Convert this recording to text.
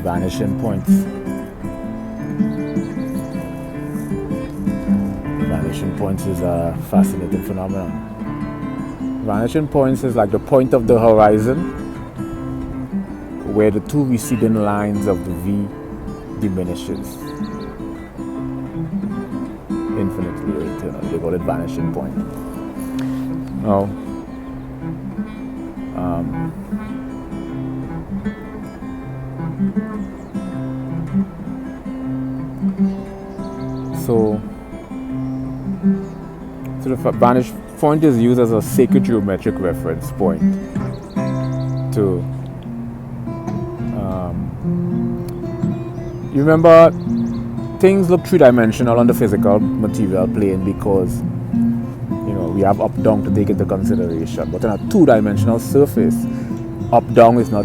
vanishing points. Vanishing points is a fascinating phenomenon. Vanishing points is like the point of the horizon where the two receding lines of the V diminishes infinitely or eternally. They call it vanishing point. Now, so the vanishing point is used as a sacred geometric reference point to you remember things look three-dimensional on the physical material plane because we have up-down to take into consideration, but on a two-dimensional surface, up-down is not